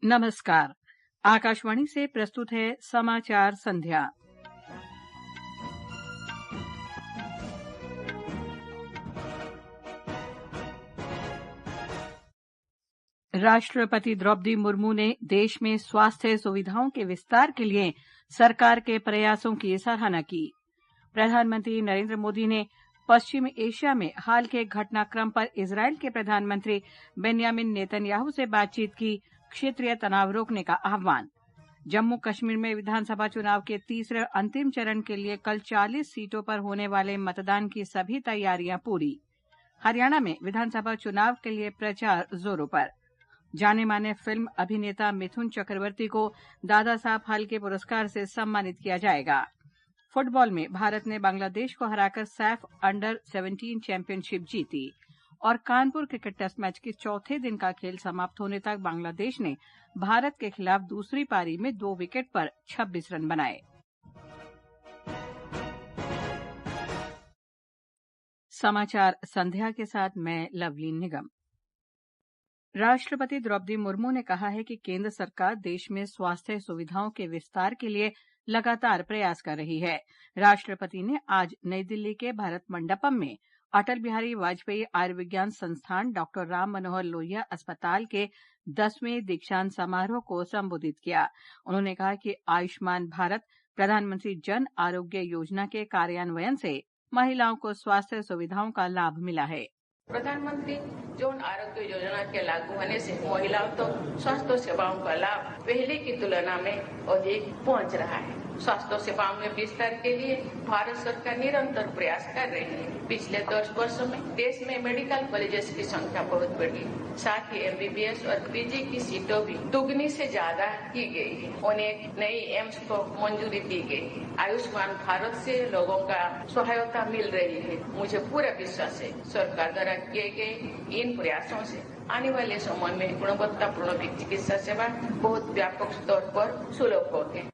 नमस्कार। आकाशवाणी से प्रस्तुत है समाचार संध्या। राष्ट्रपति द्रौपदी मुर्मू ने देश में स्वास्थ्य सुविधाओं के विस्तार के लिए सरकार के प्रयासों की सराहना की। प्रधानमंत्री नरेंद्र मोदी ने पश्चिम एशिया में हाल के घटनाक्रम पर इजरायल के प्रधानमंत्री बेन्यामिन नेतन्याहू से बातचीत की, क्षेत्रीय तनाव रोकने का आह्वान। जम्मू कश्मीर में विधानसभा चुनाव के तीसरे अंतिम चरण के लिए कल 40 सीटों पर होने वाले मतदान की सभी तैयारियां पूरी। हरियाणा में विधानसभा चुनाव के लिए प्रचार जोरों पर। जाने माने फिल्म अभिनेता मिथुन चक्रवर्ती को दादा साहब फाल्के पुरस्कार से सम्मानित किया जाएगा। फुटबॉल में भारत ने बांग्लादेश को हराकर सैफ अंडर 17 चैंपियनशिप जीती और कानपुर क्रिकेट टेस्ट मैच के चौथे दिन का खेल समाप्त होने तक बांग्लादेश ने भारत के खिलाफ दूसरी पारी में 2 विकेट पर 26 रन बनाए। समाचार संध्या के साथ मैं लवलीन निगम। राष्ट्रपति द्रौपदी मुर्मू ने कहा है कि केंद्र सरकार देश में स्वास्थ्य सुविधाओं के विस्तार के लिए लगातार प्रयास कर रही है। राष्ट्रपति ने आज नई दिल्ली के भारत मंडपम में अटल बिहारी वाजपेयी आयुर्विज्ञान संस्थान डॉक्टर राम मनोहर लोहिया अस्पताल के 10वें दीक्षांत समारोह को संबोधित किया। उन्होंने कहा कि आयुष्मान भारत प्रधानमंत्री जन आरोग्य योजना के कार्यान्वयन से महिलाओं को स्वास्थ्य सुविधाओं का लाभ मिला है। प्रधानमंत्री जन आरोग्य योजना के लागू होने से महिलाओं तक स्वास्थ्य सेवाओं का लाभ पहले की तुलना में अधिक पहुंच रहा है। स्वास्थ्य सेवाओं में विस्तार के लिए भारत सरकार निरंतर प्रयास कर रही है। पिछले 10 वर्षों में देश में मेडिकल कॉलेजेस की संख्या बहुत बढ़ी, साथ ही MBBS और PG की सीटों भी दुगनी से ज्यादा की गई है। उन्हें नई एम्स को मंजूरी दी गई है। आयुष्मान भारत से लोगों का सहायता मिल रही है। मुझे पूरा विश्वास है सरकार द्वारा किए गए इन प्रयासों से आने वाले समय में गुणवत्तापूर्ण चिकित्सा सेवा बहुत व्यापक स्तर पर सुलभ होगी।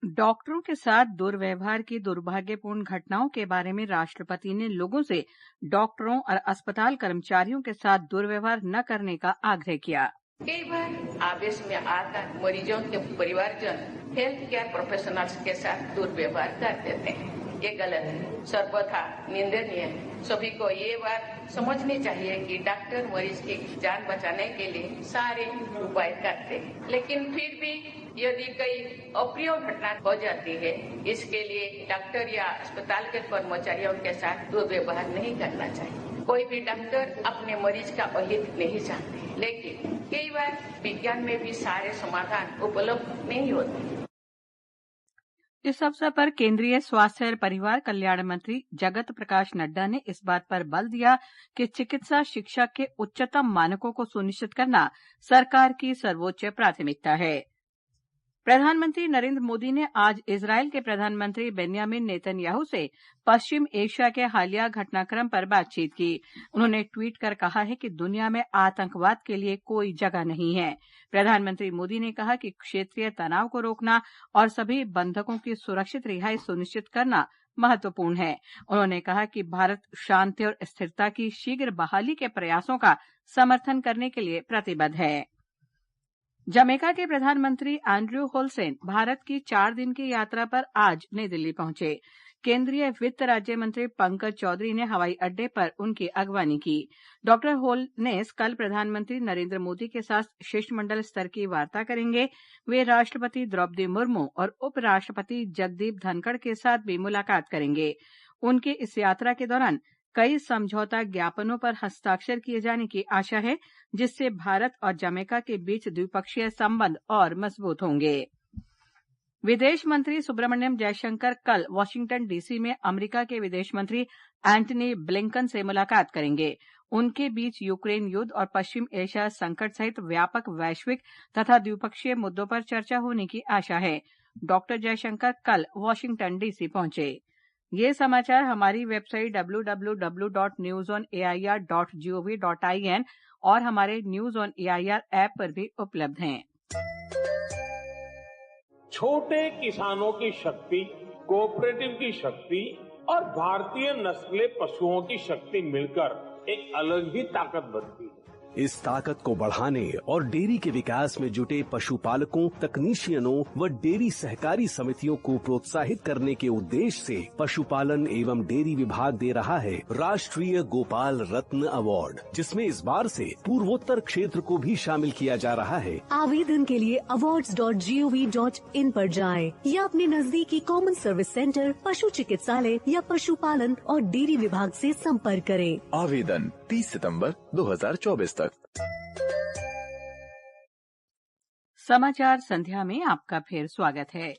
डॉक्टरों के साथ दुर्व्यवहार की दुर्भाग्यपूर्ण घटनाओं के बारे में राष्ट्रपति ने लोगों से डॉक्टरों और अस्पताल कर्मचारियों के साथ दुर्व्यवहार न करने का आग्रह किया। कई बार आवेश में आकर मरीजों के परिवारजन हेल्थ केयर प्रोफेशनल्स के साथ दुर्व्यवहार कर देते हैं। ये गलत है, सर्वथा निंदनीय है। सभी को ये बात समझनी चाहिए कि डॉक्टर मरीज की जान बचाने के लिए सारे उपाय करते हैं, लेकिन फिर भी यदि कोई अप्रिय घटना हो जाती है, इसके लिए डॉक्टर या अस्पताल के कर्मचारियों के साथ दुर्व्यवहार नहीं करना चाहिए। कोई भी डॉक्टर अपने मरीज का अहित नहीं चाहते, लेकिन कई बार विज्ञान में भी सारे समाधान उपलब्ध नहीं होते। इस अवसर पर केंद्रीय स्वास्थ्य और परिवार कल्याण मंत्री जगत प्रकाश नड्डा ने इस बात पर बल दिया कि चिकित्सा शिक्षा के उच्चतम मानकों को सुनिश्चित करना सरकार की सर्वोच्च प्राथमिकता है। प्रधानमंत्री नरेंद्र मोदी ने आज इजरायल के प्रधानमंत्री बेन्यामिन नेतन्याहू से पश्चिम एशिया के हालिया घटनाक्रम पर बातचीत की। उन्होंने ट्वीट कर कहा है कि दुनिया में आतंकवाद के लिए कोई जगह नहीं है। प्रधानमंत्री मोदी ने कहा कि क्षेत्रीय तनाव को रोकना और सभी बंधकों की सुरक्षित रिहाई सुनिश्चित करना महत्वपूर्ण है। उन्होंने कहा कि भारत शांति और स्थिरता की शीघ्र बहाली के प्रयासों का समर्थन करने के लिए प्रतिबद्ध है। जमैका के प्रधानमंत्री एंड्रयू होलसेन भारत की 4 दिन की यात्रा पर आज नई दिल्ली पहुंचे। केंद्रीय वित्त राज्य मंत्री पंकज चौधरी ने हवाई अड्डे पर उनकी अगवानी की। डॉक्टर होलसेन कल प्रधानमंत्री नरेंद्र मोदी के साथ शिष्टमंडल स्तर की वार्ता करेंगे। वे राष्ट्रपति द्रौपदी मुर्मू और उपराष्ट्रपति जगदीप धनखड़ के साथ भी मुलाकात करेंगे। उनकी इस यात्रा के दौरान कई समझौता ज्ञापनों पर हस्ताक्षर किए जाने की आशा है, जिससे भारत और जमैका के बीच द्विपक्षीय संबंध और मजबूत होंगे। विदेश मंत्री सुब्रमण्यम जयशंकर कल वाशिंगटन डीसी में अमेरिका के विदेश मंत्री एंटनी ब्लिंकन से मुलाकात करेंगे। उनके बीच यूक्रेन युद्ध और पश्चिम एशिया संकट सहित व्यापक वैश्विक तथा द्विपक्षीय मुद्दों पर चर्चा होने की आशा है। डॉक्टर जयशंकर कल वाशिंगटन डीसी पहुंचे। ये समाचार हमारी वेबसाइट www.newsonair.gov.in और हमारे न्यूज ऑन एआईआर ऐप पर भी उपलब्ध हैं। छोटे किसानों की शक्ति, कोऑपरेटिव की शक्ति और भारतीय नस्ले पशुओं की शक्ति मिलकर एक अलग ही ताकत बनती है। इस ताकत को बढ़ाने और डेयरी के विकास में जुटे पशुपालकों, तकनीशियनों व डेयरी सहकारी समितियों को प्रोत्साहित करने के उद्देश्य से पशुपालन एवं डेयरी विभाग दे रहा है राष्ट्रीय गोपाल रत्न अवार्ड, जिसमें इस बार से पूर्वोत्तर क्षेत्र को भी शामिल किया जा रहा है। आवेदन के लिए awards.gov.in पर जाएं या अपने नजदीकी कॉमन सर्विस सेंटर, पशु चिकित्सालय या पशुपालन और डेयरी विभाग से संपर्क करें। आवेदन 30 सितंबर 2024 तक। समाचार संध्या में आपका फिर स्वागत है।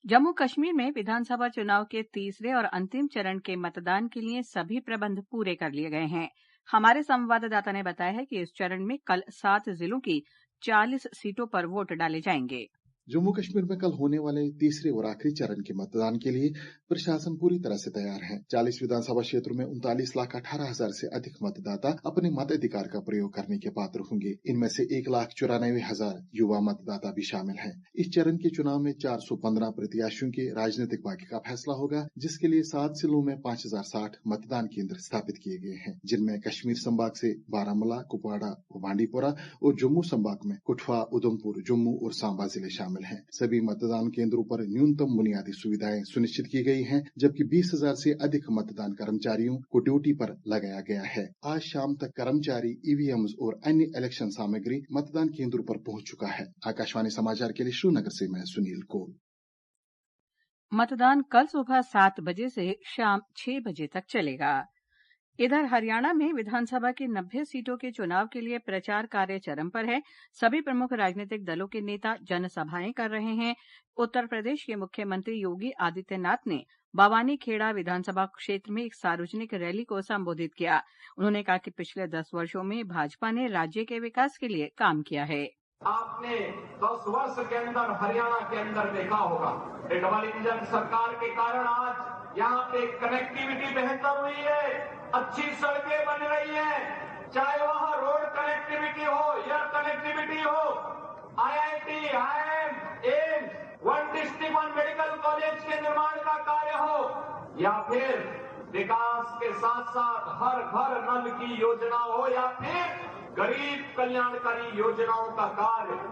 जम्मू कश्मीर में विधानसभा चुनाव के तीसरे और अंतिम चरण के मतदान के लिए सभी प्रबंध पूरे कर लिए गए हैं। हमारे संवाददाता ने बताया है कि इस चरण में कल 7 जिलों की 40 सीटों पर वोट डाले जाएंगे। जम्मू कश्मीर में कल होने वाले तीसरे और आखिरी चरण के मतदान के लिए प्रशासन पूरी तरह से तैयार है। 40 विधानसभा क्षेत्रों में 39,18,000 से अधिक मतदाता अपने मताधिकार का प्रयोग करने के पात्र होंगे। इनमें से 1,94,000 युवा मतदाता भी शामिल हैं। इस चरण के चुनाव में 415 प्रत्याशियों के राजनीतिक भाग्य का फैसला होगा, जिसके लिए 7 जिलों में 5,060 मतदान केंद्र स्थापित किए गए हैं, जिनमें कश्मीर संभाग से बारामूला, कुपवाड़ा और बांडीपोरा और जम्मू संभाग में कठुआ, उधमपुर, जम्मू और सांबा जिले शामिल हैं। सभी मतदान केंद्रों पर न्यूनतम बुनियादी सुविधाएं सुनिश्चित की गई हैं, जबकि 20,000 से अधिक मतदान कर्मचारियों को ड्यूटी पर लगाया गया है। आज शाम तक कर्मचारी, ईवीएम्स और अन्य इलेक्शन सामग्री मतदान केंद्रों पर पहुंच चुका है। आकाशवाणी समाचार के लिए श्रीनगर से मैं सुनील कौल। मतदान कल सुबह 7 बजे से शाम 6 बजे तक चलेगा। इधर हरियाणा में विधानसभा की 90 सीटों के चुनाव के लिए प्रचार कार्य चरम पर है। सभी प्रमुख राजनीतिक दलों के नेता जनसभाएं कर रहे हैं। उत्तर प्रदेश के मुख्यमंत्री योगी आदित्यनाथ ने बवानीखेड़ा विधानसभा क्षेत्र में एक सार्वजनिक रैली को संबोधित किया। उन्होंने कहा कि पिछले 10 वर्षों में भाजपा ने राज्य के विकास के लिए काम किया है। आपने 10 वर्ष के अंदर हरियाणा के अंदर देखा होगा, डबल इंजन सरकार के कारण आज यहाँ पे कनेक्टिविटी बेहतर हुई है, अच्छी सड़कें बन रही हैं, चाहे वहाँ रोड कनेक्टिविटी हो, एयर कनेक्टिविटी हो, IIT, IIM, AIIMS, 1 district 1 medical college के निर्माण का कार्य हो, या फिर विकास के साथ साथ हर घर नल की योजना हो, या फिर गरीब कल्याणकारी योजनाओं का कार्य।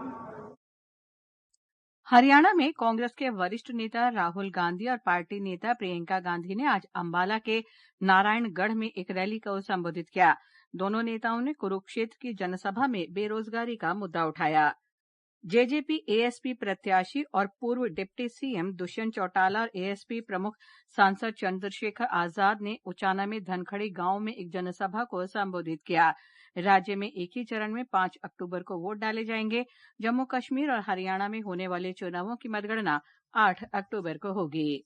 हरियाणा में कांग्रेस के वरिष्ठ नेता राहुल गांधी और पार्टी नेता प्रियंका गांधी ने आज अंबाला के नारायणगढ़ में एक रैली को संबोधित किया। दोनों नेताओं ने कुरुक्षेत्र की जनसभा में बेरोजगारी का मुद्दा उठाया। जेजेपी एएसपी प्रत्याशी और पूर्व डिप्टी सीएम दुष्यंत चौटाला और एएसपी प्रमुख सांसद चंद्रशेखर आजाद ने उचाना में धनखड़ी गांव में एक जनसभा को संबोधित किया। राज्य में एक ही चरण में 5 अक्टूबर को वोट डाले जाएंगे। जम्मू कश्मीर और हरियाणा में होने वाले चुनावों की मतगणना 8 अक्टूबर को होगी।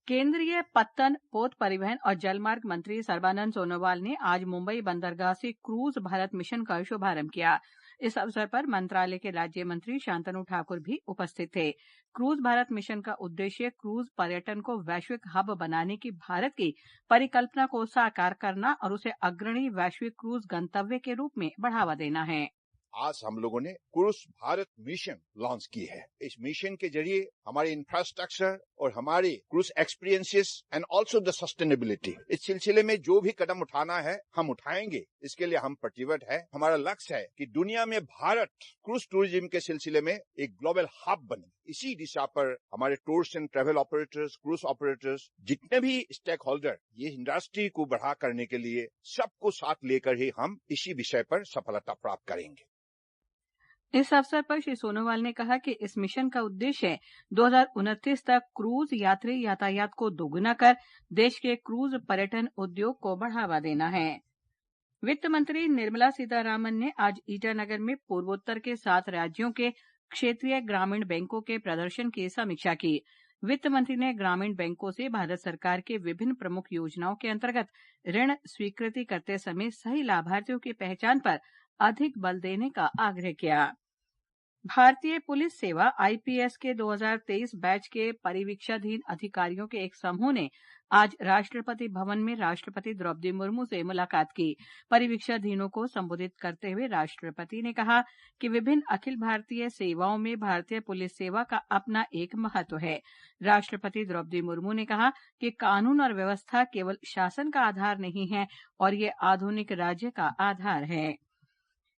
केंद्रीय पत्तन, पोत परिवहन और जलमार्ग मंत्री सर्बानंद सोनोवाल ने आज मुंबई बंदरगाह से क्रूज भारत मिशन का शुभारंभ किया। इस अवसर पर मंत्रालय के राज्य मंत्री शांतनु ठाकुर भी उपस्थित थे। क्रूज भारत मिशन का उद्देश्य क्रूज पर्यटन को वैश्विक हब बनाने की भारत की परिकल्पना को साकार करना और उसे अग्रणी वैश्विक क्रूज गंतव्य के रूप में बढ़ावा देना है। आज हम लोगों ने क्रूज भारत मिशन लॉन्च की है। इस मिशन के जरिए हमारे इंफ्रास्ट्रक्चर और हमारे cruise experiences and also the sustainability, इस सिलसिले में जो भी कदम उठाना है हम उठाएंगे। इसके लिए हम प्रतिबद्ध है। हमारा लक्ष्य है कि दुनिया में भारत क्रूज टूरिज्म के सिलसिले में एक ग्लोबल हब बने। इसी दिशा पर हमारे tours and travel operators, cruise operators, जितने भी स्टेक होल्डर ये इंडस्ट्री को बढ़ा करने के लिए सबको साथ लेकर ही हम इसी विषय पर सफलता प्राप्त करेंगे। इस अवसर पर श्री सोनोवाल ने कहा कि इस मिशन का उद्देश्य 2029 तक क्रूज यात्री यातायात को दोगुना कर देश के क्रूज पर्यटन उद्योग को बढ़ावा देना है। वित्त मंत्री निर्मला सीतारामन ने आज ईटानगर में पूर्वोत्तर के 7 राज्यों के क्षेत्रीय ग्रामीण बैंकों के प्रदर्शन की समीक्षा की। वित्त मंत्री ने ग्रामीण बैंकों से भारत सरकार के विभिन्न प्रमुख योजनाओं के अंतर्गत ऋण स्वीकृति करते समय सही लाभार्थियों की पहचान पर अधिक बल देने का आग्रह किया। भारतीय पुलिस सेवा आईपीएस के 2023 बैच के परिवीक्षाधीन अधिकारियों के एक समूह ने आज राष्ट्रपति भवन में राष्ट्रपति द्रौपदी मुर्मू से मुलाकात की। परिवीक्षाधीनों को संबोधित करते हुए राष्ट्रपति ने कहा कि विभिन्न अखिल भारतीय सेवाओं में भारतीय पुलिस सेवा का अपना एक महत्व है। राष्ट्रपति द्रौपदी मुर्मू ने कहा कि कानून और व्यवस्था केवल शासन का आधार नहीं है और ये आधुनिक राज्य का आधार है।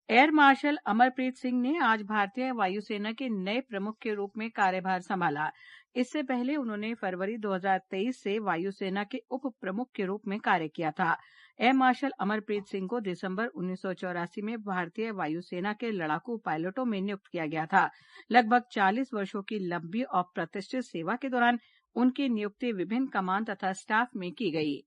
एयर मार्शल अमरप्रीत सिंह ने आज भारतीय वायुसेना के नए प्रमुख के रूप में कार्यभार संभाला। इससे पहले उन्होंने फरवरी 2023 से वायुसेना के उप प्रमुख के रूप में कार्य किया था। एयर मार्शल अमरप्रीत सिंह को दिसंबर 1984 में भारतीय वायुसेना के लड़ाकू पायलटों में नियुक्त किया गया था। लगभग 40 वर्षों की लंबी और प्रतिष्ठित सेवा के दौरान उनकी नियुक्ति विभिन्न कमान तथा स्टाफ में की गई।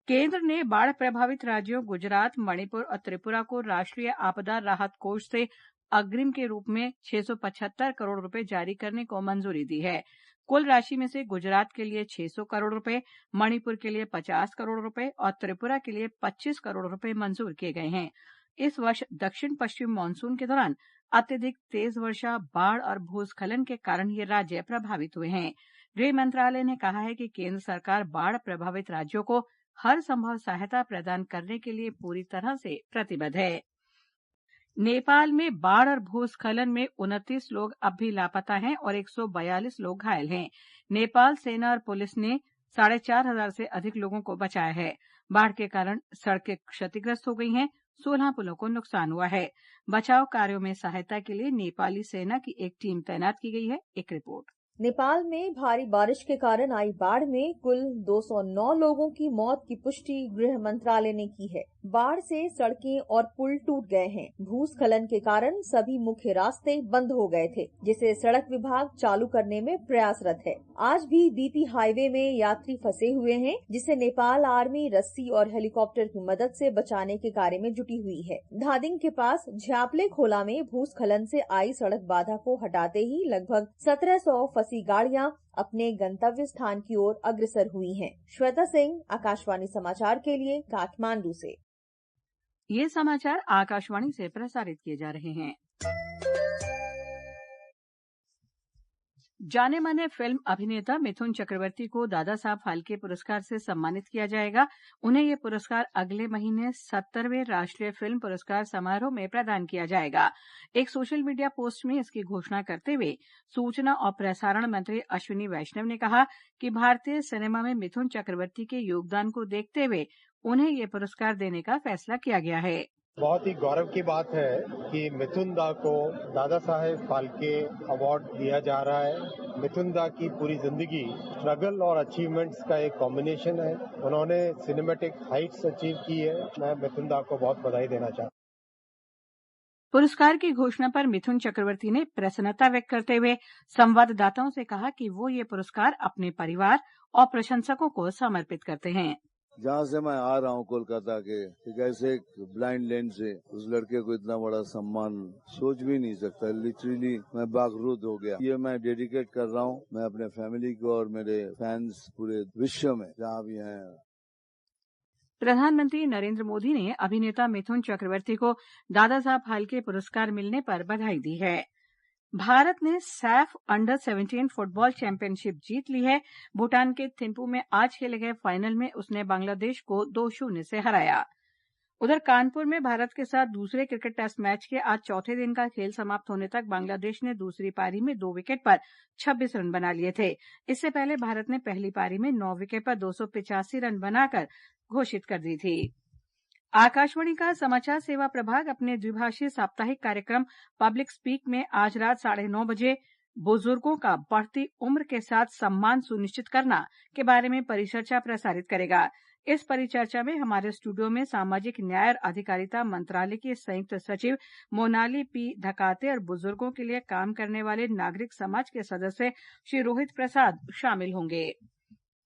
केंद्र ने बाढ़ प्रभावित राज्यों गुजरात, मणिपुर और त्रिपुरा को राष्ट्रीय आपदा राहत कोष से अग्रिम के रूप में 675 करोड़ रुपए जारी करने को मंजूरी दी है। कुल राशि में से गुजरात के लिए 600 करोड़ रुपए, मणिपुर के लिए 50 करोड़ रुपए और त्रिपुरा के लिए 25 करोड़ रुपए मंजूर किए गए हैं। इस वर्ष दक्षिण पश्चिम मानसून के दौरान अत्यधिक तेज वर्षा, बाढ़ और भूस्खलन के कारण ये राज्य प्रभावित हुए हैं। गृह मंत्रालय ने कहा है कि केंद्र सरकार बाढ़ प्रभावित राज्यों को हर संभव सहायता प्रदान करने के लिए पूरी तरह से प्रतिबद्ध है। नेपाल में बाढ़ और भूस्खलन में 29 लोग अब भी लापता हैं और 142 लोग घायल हैं। नेपाल सेना और पुलिस ने 4,500 से अधिक लोगों को बचाया है। बाढ़ के कारण सड़कें क्षतिग्रस्त हो गई हैं। 16 पुलों को नुकसान हुआ है। बचाव कार्यों में सहायता के लिए नेपाली सेना की एक टीम तैनात की गई है। एक रिपोर्ट। नेपाल में भारी बारिश के कारण आई बाढ़ में कुल 209 लोगों की मौत की पुष्टि गृह मंत्रालय ने की है। बाढ़ से सड़कें और पुल टूट गए हैं। भूस्खलन के कारण सभी मुख्य रास्ते बंद हो गए थे, जिसे सड़क विभाग चालू करने में प्रयासरत है। आज भी बीपी हाईवे में यात्री फंसे हुए हैं, जिसे नेपाल आर्मी रस्सी और हेलीकॉप्टर की मदद से बचाने के कार्य में जुटी हुई है। धादिंग के पास झ्यापले खोला में भूस्खलन से आई सड़क बाधा को हटाते ही लगभग 1700 फंसी गाड़ियां अपने गंतव्य स्थान की ओर अग्रसर हुई हैं। श्वेता सिंह, आकाशवाणी समाचार के लिए काठमांडू से। ये समाचार आकाशवाणी से प्रसारित किए जा रहे हैं। जाने माने फिल्म अभिनेता मिथुन चक्रवर्ती को दादा साहब फाल्के पुरस्कार से सम्मानित किया जाएगा। उन्हें ये पुरस्कार अगले महीने 70वें राष्ट्रीय फिल्म पुरस्कार समारोह में प्रदान किया जाएगा। एक सोशल मीडिया पोस्ट में इसकी घोषणा करते हुए सूचना और प्रसारण मंत्री अश्विनी वैष्णव ने कहा कि भारतीय सिनेमा में मिथुन चक्रवर्ती के योगदान को देखते हुए उन्हें ये पुरस्कार देने का फैसला किया गया है। बहुत ही गौरव की बात है कि मिथुन दा को दादा साहेब फाल्के अवार्ड दिया जा रहा है। मिथुन दा की पूरी जिंदगी स्ट्रगल और अचीवमेंट्स का एक कॉम्बिनेशन है। उन्होंने सिनेमैटिक हाइट्स अचीव की है। मैं मिथुन दा को बहुत बधाई देना चाहता हूं। पुरस्कार की घोषणा पर मिथुन चक्रवर्ती ने प्रसन्नता व्यक्त करते हुए संवाददाताओं से कहा कि वो ये पुरस्कार अपने परिवार और प्रशंसकों को समर्पित करते हैं। जहाँ से मैं आ रहा हूँ कोलकाता के, एक ऐसे ब्लाइंड लेन से उस लड़के को इतना बड़ा सम्मान सोच भी नहीं सकता। लिटरली मैं बागरूद हो गया। ये मैं डेडिकेट कर रहा हूँ मैं अपने फैमिली को और मेरे फैंस पूरे विश्व में जहाँ भी हैं। प्रधानमंत्री नरेंद्र मोदी ने अभिनेता मिथुन चक्रवर्ती को दादा साहब फाल्के पुरस्कार मिलने पर बधाई दी है। भारत ने सैफ अंडर 17 फुटबॉल चैंपियनशिप जीत ली है। भूटान के थिम्पू में आज खेले गए फाइनल में उसने बांग्लादेश को 2-0 से हराया। उधर कानपुर में भारत के साथ दूसरे क्रिकेट टेस्ट मैच के आज चौथे दिन का खेल समाप्त होने तक बांग्लादेश ने दूसरी पारी में 2 विकेट पर 26 रन बना लिए थे। इससे पहले भारत ने पहली पारी में 9 विकेट पर 285 रन बनाकर घोषित कर दी थी। आकाशवाणी का समाचार सेवा प्रभाग अपने द्विभाषीय साप्ताहिक कार्यक्रम पब्लिक स्पीक में आज रात 9:30 बजे बुजुर्गों का बढ़ती उम्र के साथ सम्मान सुनिश्चित करना के बारे में परिचर्चा प्रसारित करेगा। इस परिचर्चा में हमारे स्टूडियो में सामाजिक न्याय और अधिकारिता मंत्रालय की संयुक्त सचिव मोनाली पी धकाते और बुजुर्गों के लिए काम करने वाले नागरिक समाज के सदस्य श्री रोहित प्रसाद शामिल होंगे।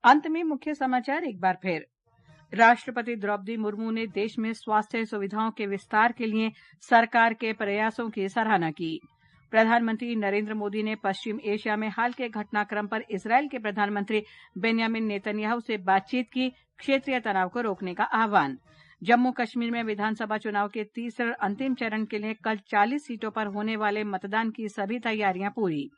अंत में मुख्य समाचार एक बार फिर। राष्ट्रपति द्रौपदी मुर्मू ने देश में स्वास्थ्य सुविधाओं के विस्तार के लिए सरकार के प्रयासों की सराहना की। प्रधानमंत्री नरेंद्र मोदी ने पश्चिम एशिया में हाल के घटनाक्रम पर इजरायल के प्रधानमंत्री बेन्यामिन नेतन्याहू से बातचीत की, क्षेत्रीय तनाव को रोकने का आह्वान। जम्मू कश्मीर में विधानसभा चुनाव के तीसरे और अंतिम चरण के लिए कल 40 सीटों पर होने वाले मतदान की सभी तैयारियां पूरी।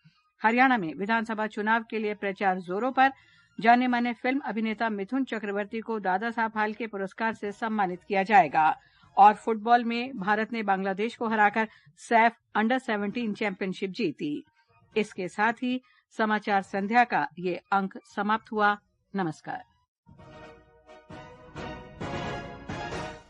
हरियाणा में विधानसभा चुनाव के लिए प्रचार जोरों पर। जाने माने फिल्म अभिनेता मिथुन चक्रवर्ती को दादा साहब फाल्के पुरस्कार से सम्मानित किया जाएगा। और फुटबॉल में भारत ने बांग्लादेश को हराकर सैफ अंडर 17 चैंपियनशिप जीती। इसके साथ ही समाचार संध्या का ये अंक समाप्त हुआ। नमस्कार।